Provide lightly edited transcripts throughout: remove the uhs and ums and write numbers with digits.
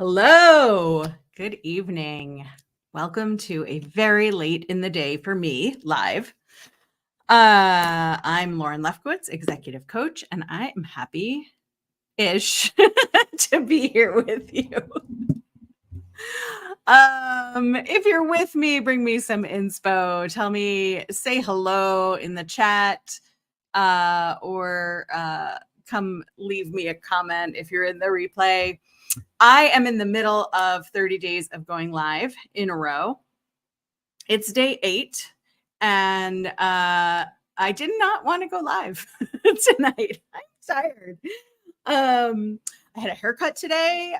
Hello. Good evening. Welcome to a very late in the day for me live. I'm Lauren Lefkowitz, executive coach, and I am happy-ish to be here with you. If you're with me, bring me some inspo. Tell me, say hello in the chat, or come leave me a comment if you're in the replay. I am in the middle of 30 days of going live in a row. It's day 8, and I did not want to go live tonight. I'm tired. I had a haircut today,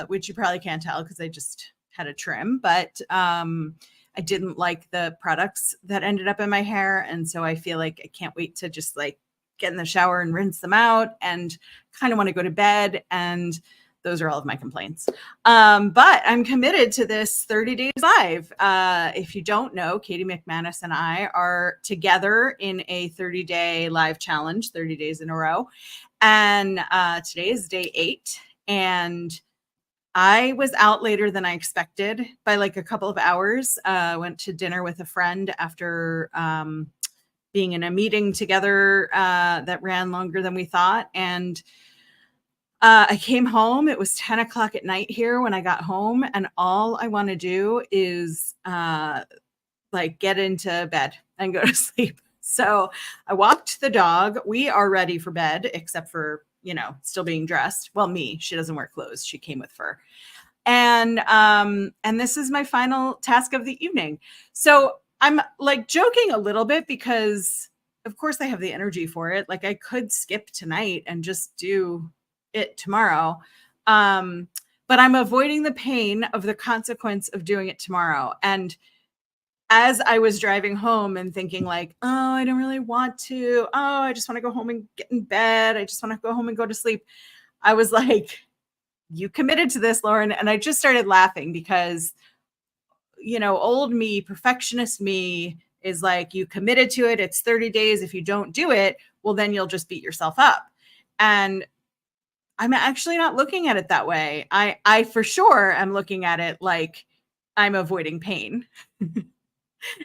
which you probably can't tell because I just had a trim, but I didn't like the products that ended up in my hair. And so I feel like I can't wait to just like get in the shower and rinse them out and kind of want to go to bed. And those are all of my complaints. But I'm committed to this 30 days live. If you don't know, Katie McManus and I are together in a 30-day live challenge, 30 days in a row. And today is day 8. And I was out later than I expected by like a couple of hours. Went to dinner with a friend after being in a meeting together that ran longer than we thought. And I came home. It was 10 o'clock at night here when I got home. And all I want to do is like get into bed and go to sleep. So I walked the dog. We are ready for bed, except for, still being dressed. Well, me, she doesn't wear clothes. She came with fur. And this is my final task of the evening. So I'm like joking a little bit because of course I have the energy for it. Like I could skip tonight and just do it tomorrow. But I'm avoiding the pain of the consequence of doing it tomorrow. And as I was driving home and thinking like, oh, I don't really want to. Oh, I just want to go home and get in bed. I just want to go home and go to sleep. I was like, you committed to this, Lauren. And I just started laughing because, old me, perfectionist me is like, you committed to it. It's 30 days. If you don't do it, well, then you'll just beat yourself up. And I'm actually not looking at it that way. I for sure am looking at it like I'm avoiding pain.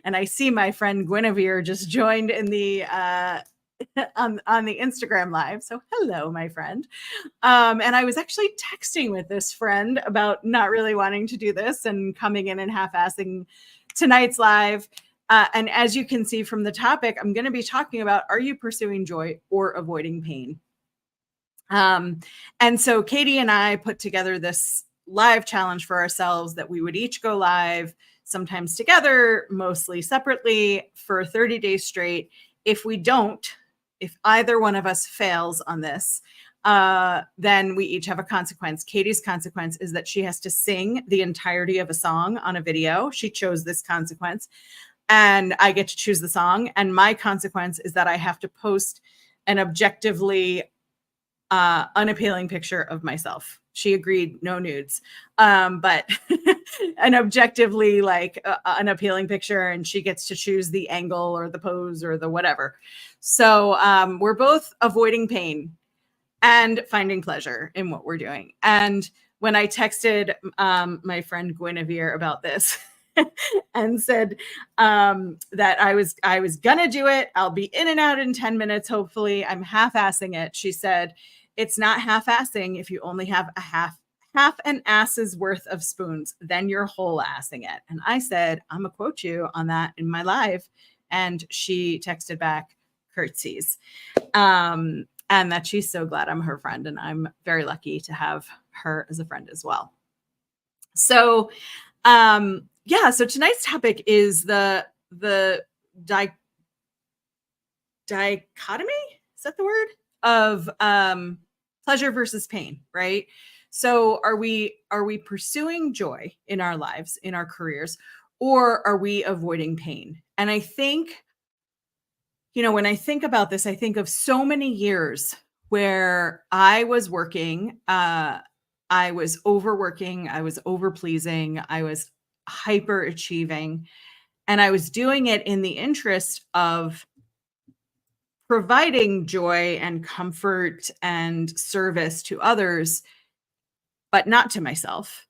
And I see my friend Guinevere just joined in the on the Instagram live. So hello, my friend. And I was actually texting with this friend about not really wanting to do this and coming in and half-assing tonight's live. And as you can see from the topic, I'm going to be talking about, are you pursuing joy or avoiding pain? And so Katie and I put together this live challenge for ourselves that we would each go live, sometimes together, mostly separately, for 30 days straight. If either one of us fails on this, then we each have a consequence. Katie's consequence is that she has to sing the entirety of a song on a video. She chose this consequence, and I get to choose the song. And my consequence is that I have to post an objectively unappealing picture of myself. She agreed, no nudes, but an objectively like unappealing picture, and she gets to choose the angle or the pose or the whatever. So we're both avoiding pain and finding pleasure in what we're doing. And when I texted my friend Guinevere about this and said that I was gonna do it, I'll be in and out in 10 minutes, hopefully. I'm half-assing it. She said, it's not half-assing if you only have a half an ass's worth of spoons, then you're whole-assing it. And I said, I'm gonna quote you on that in my live. And she texted back, curtsies. And that she's so glad I'm her friend, and I'm very lucky to have her as a friend as well. So so tonight's topic is the dichotomy, is that the word, of pleasure versus pain, right? So are we pursuing joy in our lives, in our careers, or are we avoiding pain? And I think, when I think about this, I think of so many years where I was working, I was overworking, I was overpleasing, I was hyper achieving, and I was doing it in the interest of providing joy and comfort and service to others. but not to myself.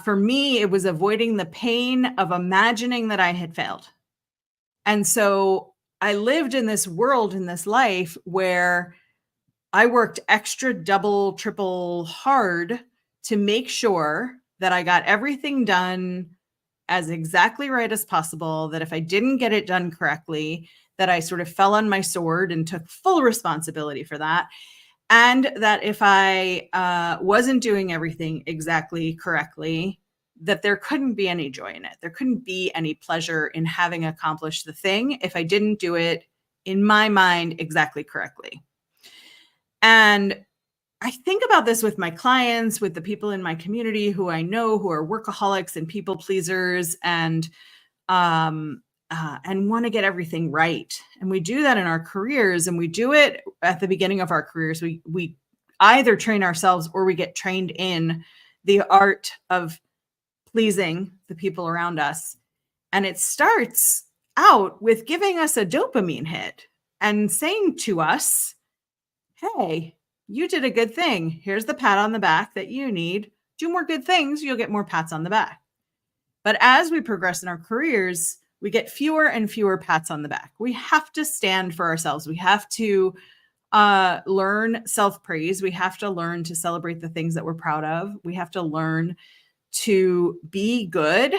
For me, it was avoiding the pain of imagining that I had failed. And so I lived in this world, in this life where I worked extra, double, triple hard to make sure that I got everything done as exactly right as possible, that if I didn't get it done correctly, that I sort of fell on my sword and took full responsibility for that. And that if I wasn't doing everything exactly correctly, that there couldn't be any joy in it. There couldn't be any pleasure in having accomplished the thing if I didn't do it, in my mind, exactly correctly. And I think about this with my clients, with the people in my community who I know who are workaholics and people pleasers, and want to get everything right. And we do that in our careers, and we do it at the beginning of our careers. We either train ourselves or we get trained in the art of pleasing the people around us. And it starts out with giving us a dopamine hit and saying to us, hey, you did a good thing. Here's the pat on the back that you need. Do more good things, you'll get more pats on the back. But as we progress in our careers, we get fewer and fewer pats on the back. We have to stand for ourselves. We have to learn self-praise. We have to learn to celebrate the things that we're proud of. We have to learn to be good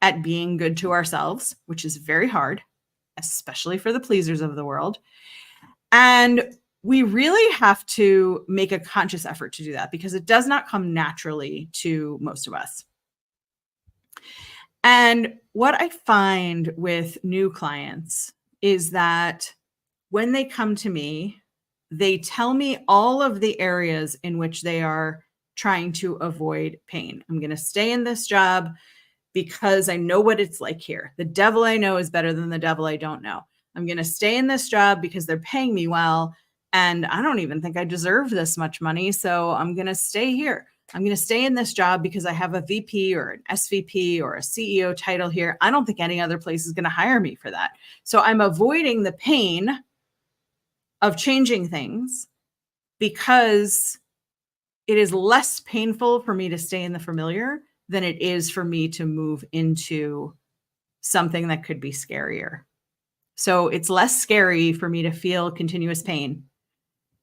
at being good to ourselves, which is very hard, especially for the pleasers of the world. And we really have to make a conscious effort to do that because it does not come naturally to most of us. And what I find with new clients is that when they come to me, they tell me all of the areas in which they are trying to avoid pain. I'm going to stay in this job because I know what it's like here. The devil I know is better than the devil I don't know. I'm going to stay in this job because they're paying me well, and I don't even think I deserve this much money, so I'm going to stay here. I'm going to stay in this job because I have a VP or an SVP or a CEO title here. I don't think any other place is going to hire me for that. So I'm avoiding the pain of changing things because it is less painful for me to stay in the familiar than it is for me to move into something that could be scarier. So it's less scary for me to feel continuous pain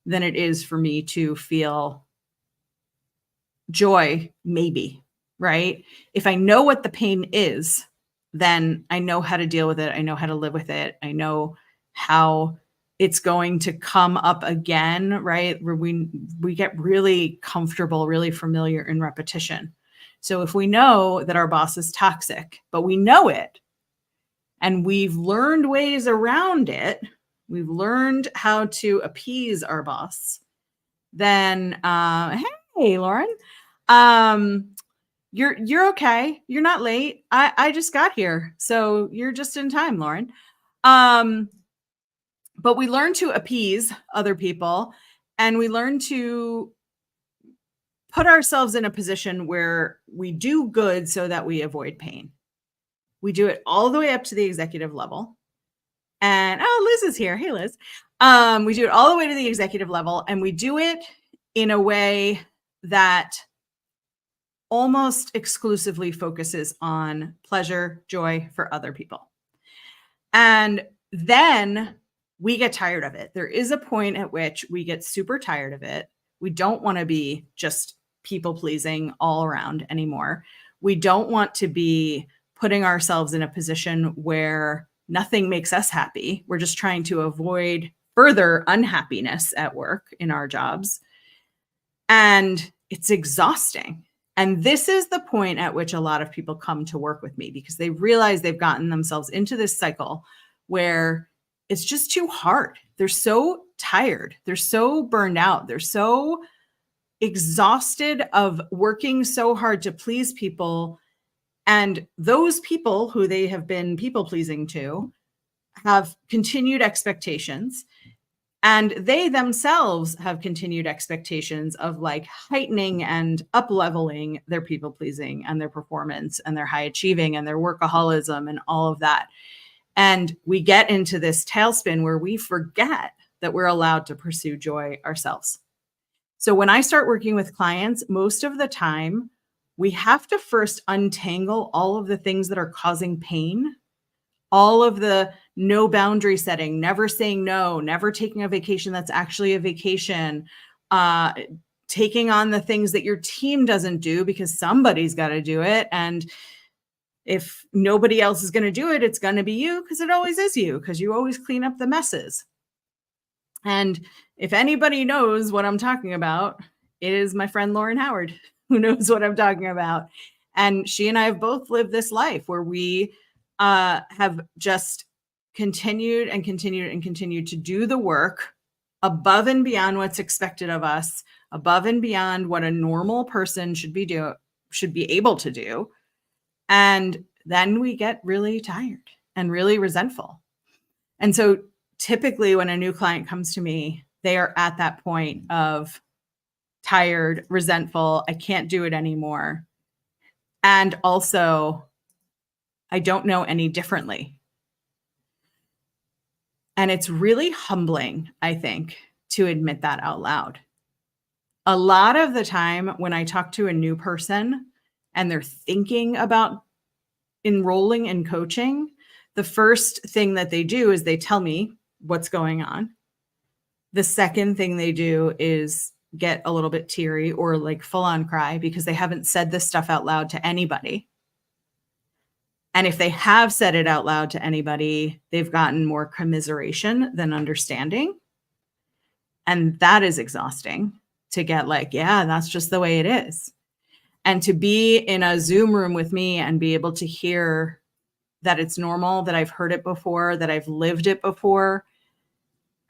than it is for me to feel joy, maybe, right? If I know what the pain is, then I know how to deal with it. I know how to live with it. I know how it's going to come up again, right? Where we get really comfortable, really familiar in repetition. So if we know that our boss is toxic, but we know it, and we've learned ways around it, we've learned how to appease our boss, then hey, Lauren, you're okay. You're not late. I just got here, so you're just in time, Lauren. But we learn to appease other people, and we learn to put ourselves in a position where we do good so that we avoid pain. We do it all the way up to the executive level. And Liz is here. Hey, Liz. We do it all the way to the executive level, and we do it in a way that almost exclusively focuses on pleasure, joy for other people. And then we get tired of it. There is a point at which we get super tired of it. We don't want to be just people pleasing all around anymore. We don't want to be putting ourselves in a position where nothing makes us happy. We're just trying to avoid further unhappiness at work in our jobs. And it's exhausting. And this is the point at which a lot of people come to work with me because they realize they've gotten themselves into this cycle where it's just too hard. They're so tired. They're so burned out. They're so exhausted of working so hard to please people. And those people who they have been people pleasing to have continued expectations. And they themselves have continued expectations of like heightening and up-leveling their people pleasing and their performance and their high achieving and their workaholism and all of that. And we get into this tailspin where we forget that we're allowed to pursue joy ourselves. So when I start working with clients, most of the time, we have to first untangle all of the things that are causing pain, all of the no boundary setting, never saying no, never taking a vacation that's actually a vacation, uh, taking on the things that your team doesn't do because somebody's got to do it. And if nobody else is going to do it, it's going to be you because it always is you because you always clean up the messes. And if anybody knows what I'm talking about, it is my friend Lauren Howard who knows what I'm talking about. And she and I have both lived this life where we have just continued and continued and continued to do the work above and beyond what's expected of us, above and beyond what a normal person should be able to do. And then we get really tired and really resentful. And so typically when a new client comes to me, they are at that point of tired, resentful, I can't do it anymore. And also, I don't know any differently. And it's really humbling, I think, to admit that out loud. A lot of the time when I talk to a new person and they're thinking about enrolling in coaching, the first thing that they do is they tell me what's going on. The second thing they do is get a little bit teary or like full on cry because they haven't said this stuff out loud to anybody. And if they have said it out loud to anybody, they've gotten more commiseration than understanding. And that is exhausting to get like, yeah, that's just the way it is. And to be in a Zoom room with me and be able to hear that it's normal, that I've heard it before, that I've lived it before,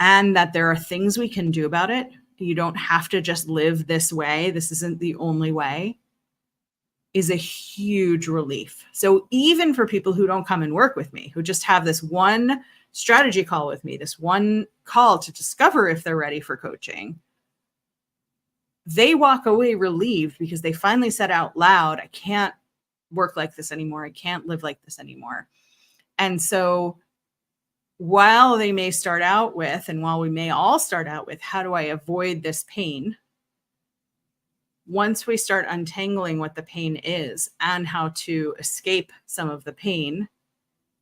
and that there are things we can do about it. You don't have to just live this way. This isn't the only way, is a huge relief. So even for people who don't come and work with me, who just have this one strategy call with me, this one call to discover if they're ready for coaching, they walk away relieved because they finally said out loud, I can't work like this anymore. I can't live like this anymore. And so while they may start out with, and while we may all start out with, how do I avoid this pain? Once we start untangling what the pain is and how to escape some of the pain,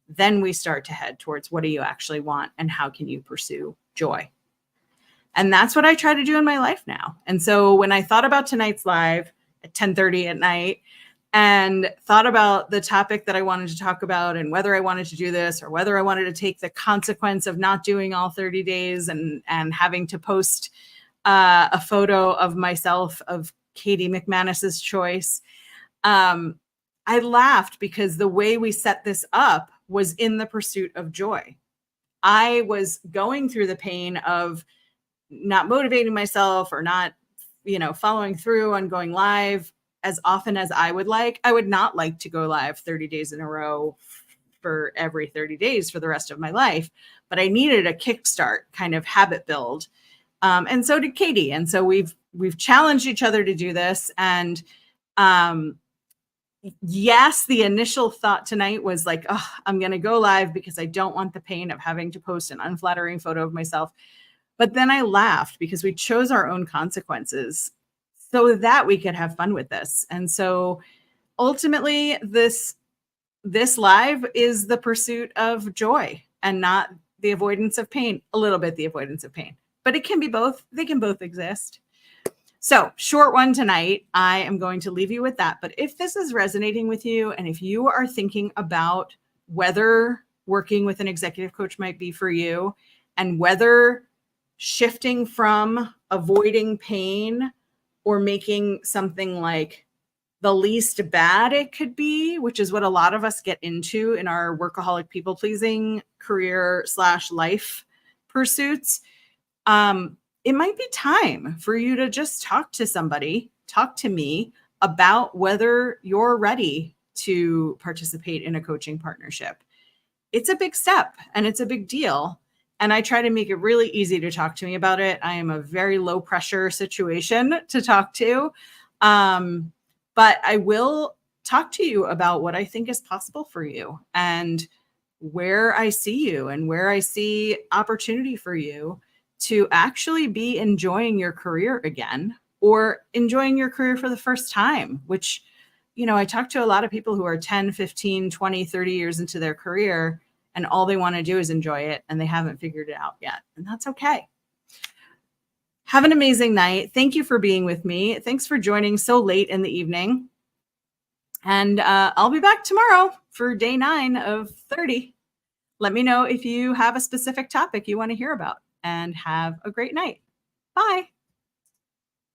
then we start to head towards what do you actually want and how can you pursue joy? And that's what I try to do in my life now. And so when I thought about tonight's live at 10:30 at night and thought about the topic that I wanted to talk about and whether I wanted to do this or whether I wanted to take the consequence of not doing all 30 days and having to post a photo of myself of Katie McManus's choice, I laughed because the way we set this up was in the pursuit of joy. I was going through the pain of not motivating myself or not, following through on going live as often as I would like. I would not like to go live 30 days in a row for every 30 days for the rest of my life, but I needed a kickstart kind of habit build. And so did Katie. And so we've challenged each other to do this. And yes, the initial thought tonight was like, oh, I'm going to go live because I don't want the pain of having to post an unflattering photo of myself. But then I laughed because we chose our own consequences so that we could have fun with this. And so ultimately this live is the pursuit of joy and not the avoidance of pain, a little bit the avoidance of pain, but it can be both. They can both exist. So short one tonight, I am going to leave you with that. But if this is resonating with you, and if you are thinking about whether working with an executive coach might be for you, and whether shifting from avoiding pain or making something like the least bad it could be, which is what a lot of us get into in our workaholic people pleasing career / life pursuits, it might be time for you to just talk to me about whether you're ready to participate in a coaching partnership. It's a big step and it's a big deal. And I try to make it really easy to talk to me about it. I am a very low pressure situation to talk to. But I will talk to you about what I think is possible for you and where I see you and where I see opportunity for you to actually be enjoying your career again or enjoying your career for the first time, which, I talk to a lot of people who are 10, 15, 20, 30 years into their career, and all they want to do is enjoy it, and they haven't figured it out yet. And that's okay. Have an amazing night. Thank you for being with me. Thanks for joining so late in the evening. And I'll be back tomorrow for day 9 of 30. Let me know if you have a specific topic you want to hear about, and have a great night. Bye.